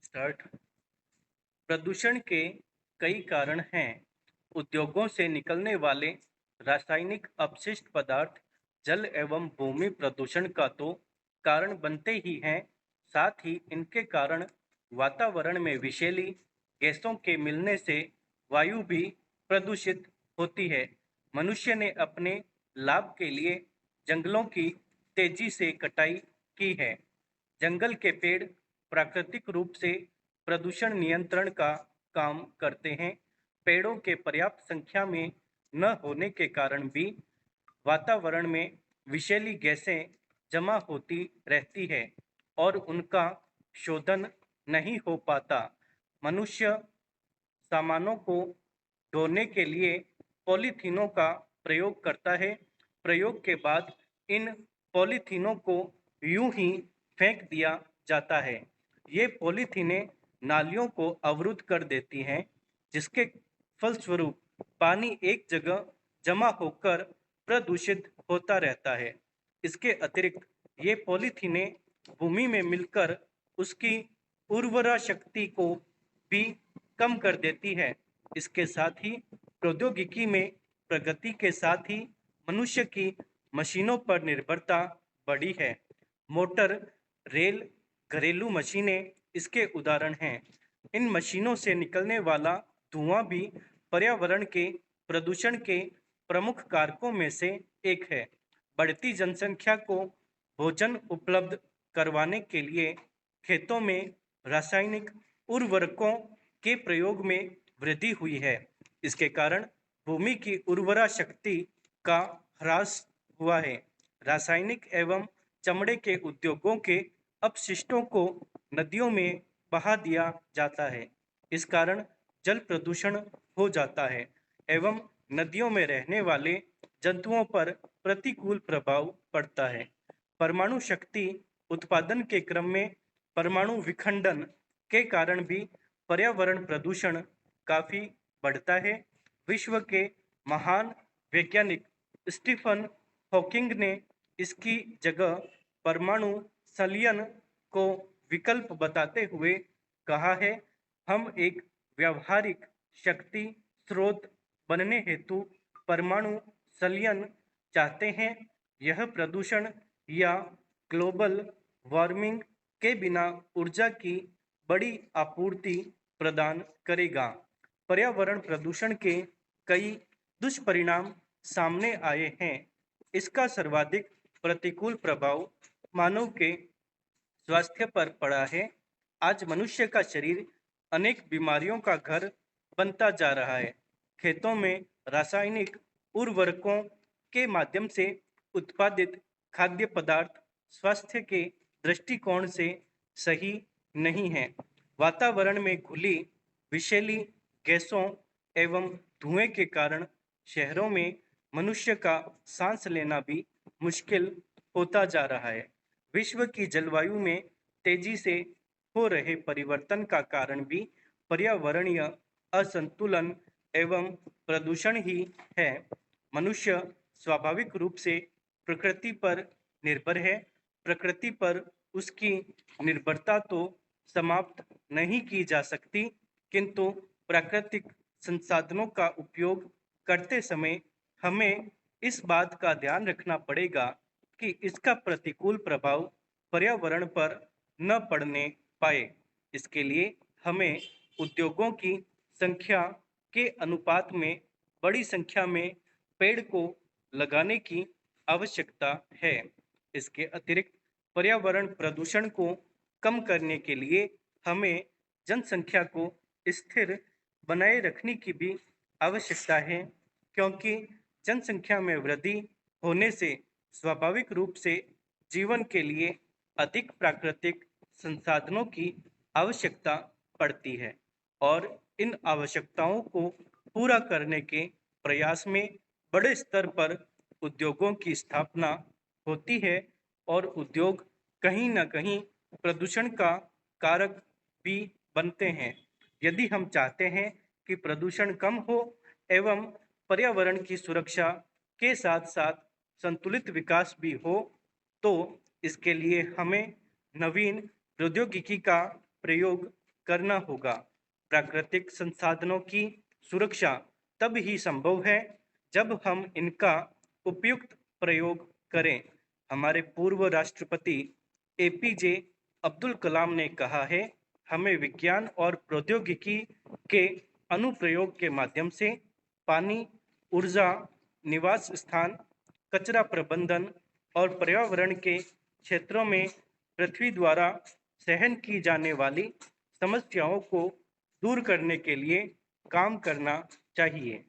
Start. प्रदूषण के कई कारण हैं। उद्योगों से निकलने वाले रासायनिक अपशिष्ट पदार्थ जल एवं भूमि प्रदूषण का तो कारण बनते ही हैं। साथ ही इनके कारण वातावरण में विषैली गैसों के मिलने से वायु भी प्रदूषित होती है। मनुष्य ने अपने लाभ के लिए जंगलों की तेजी से कटाई की है। जंगल के पेड़ प्राकृतिक रूप से प्रदूषण नियंत्रण का काम करते हैं। पेड़ों के पर्याप्त संख्या में न होने के कारण भी वातावरण में विषैली गैसें जमा होती रहती है और उनका शोधन नहीं हो पाता। मनुष्य सामानों को ढोने के लिए पॉलीथीनों का प्रयोग करता है। प्रयोग के बाद इन पॉलीथीनों को यूं ही फेंक दिया जाता है। ये पॉलीथीनें नालियों को अवरुद्ध कर देती हैं, जिसके फलस्वरूप पानी एक जगह जमा होकर प्रदूषित होता रहता है। इसके अतिरिक्त ये पॉलीथीनें भूमि में मिलकर उसकी उर्वरा शक्ति को भी कम कर देती है। इसके साथ ही प्रौद्योगिकी में प्रगति के साथ ही मनुष्य की मशीनों पर निर्भरता बढ़ी है। मोटर, रेल, घरेलू मशीनें इसके उदाहरण हैं। इन मशीनों से निकलने वाला धुआं भी पर्यावरण के प्रदूषण के प्रमुख कारकों में से एक है। बढ़ती जनसंख्या को भोजन उपलब्ध करवाने के लिए खेतों में रासायनिक उर्वरकों के प्रयोग में वृद्धि हुई है। इसके कारण भूमि की उर्वरा शक्ति का ह्रास हुआ है। रासायनिक एवं चमड़े के उद्योगों के अपशिष्टों को नदियों में बहा दिया जाता है। इस कारण जल प्रदूषण हो जाता है एवं नदियों में रहने वाले जंतुओं पर प्रतिकूल प्रभाव पड़ता है। परमाणु शक्ति उत्पादन के क्रम में परमाणु विखंडन के कारण भी पर्यावरण प्रदूषण काफी बढ़ता है। विश्व के महान वैज्ञानिक स्टीफन हॉकिंग ने इसकी जगह परमाणु संलयन को विकल्प बताते हुए कहा है, हम एक व्यावहारिक शक्ति स्रोत बनने हेतु परमाणु संलयन चाहते हैं। यह प्रदूषण या ग्लोबल वार्मिंग के बिना ऊर्जा की बड़ी आपूर्ति प्रदान करेगा। पर्यावरण प्रदूषण के कई दुष्परिणाम सामने आए हैं। इसका सर्वाधिक प्रतिकूल प्रभाव मानव के स्वास्थ्य पर पड़ा है। आज मनुष्य का शरीर अनेक बीमारियों का घर बनता जा रहा है। खेतों में रासायनिक उर्वरकों के माध्यम से उत्पादित खाद्य पदार्थ स्वास्थ्य के दृष्टिकोण से सही नहीं है। वातावरण में घुली विषैली गैसों एवं धुएं के कारण शहरों में मनुष्य का सांस लेना भी मुश्किल होता जा रहा है। विश्व की जलवायु में तेजी से हो रहे परिवर्तन का कारण भी पर्यावरणीय असंतुलन एवं प्रदूषण ही है। मनुष्य स्वाभाविक रूप से प्रकृति पर निर्भर है। प्रकृति पर उसकी निर्भरता तो समाप्त नहीं की जा सकती, किंतु प्राकृतिक संसाधनों का उपयोग करते समय हमें इस बात का ध्यान रखना पड़ेगा कि इसका प्रतिकूल प्रभाव पर्यावरण पर न पड़ने पाए। इसके लिए हमें उद्योगों की संख्या के अनुपात में बड़ी संख्या में पेड़ को लगाने की आवश्यकता है। इसके अतिरिक्त पर्यावरण प्रदूषण को कम करने के लिए हमें जनसंख्या को स्थिर बनाए रखने की भी आवश्यकता है, क्योंकि जनसंख्या में वृद्धि होने से स्वाभाविक रूप से जीवन के लिए अधिक प्राकृतिक संसाधनों की आवश्यकता पड़ती है और इन आवश्यकताओं को पूरा करने के प्रयास में बड़े स्तर पर उद्योगों की स्थापना होती है और उद्योग कहीं न कहीं प्रदूषण का कारक भी बनते हैं। यदि हम चाहते हैं कि प्रदूषण कम हो एवं पर्यावरण की सुरक्षा के साथ साथ संतुलित विकास भी हो, तो इसके लिए हमें नवीन प्रौद्योगिकी का प्रयोग करना होगा। प्राकृतिक संसाधनों की सुरक्षा तब ही संभव है जब हम इनका उपयुक्त प्रयोग करें। हमारे पूर्व राष्ट्रपति एपीजे अब्दुल कलाम ने कहा है, हमें विज्ञान और प्रौद्योगिकी के अनुप्रयोग के माध्यम से पानी, ऊर्जा, निवास स्थान, कचरा प्रबंधन और पर्यावरण के क्षेत्रों में पृथ्वी द्वारा सहन की जाने वाली समस्याओं को दूर करने के लिए काम करना चाहिए।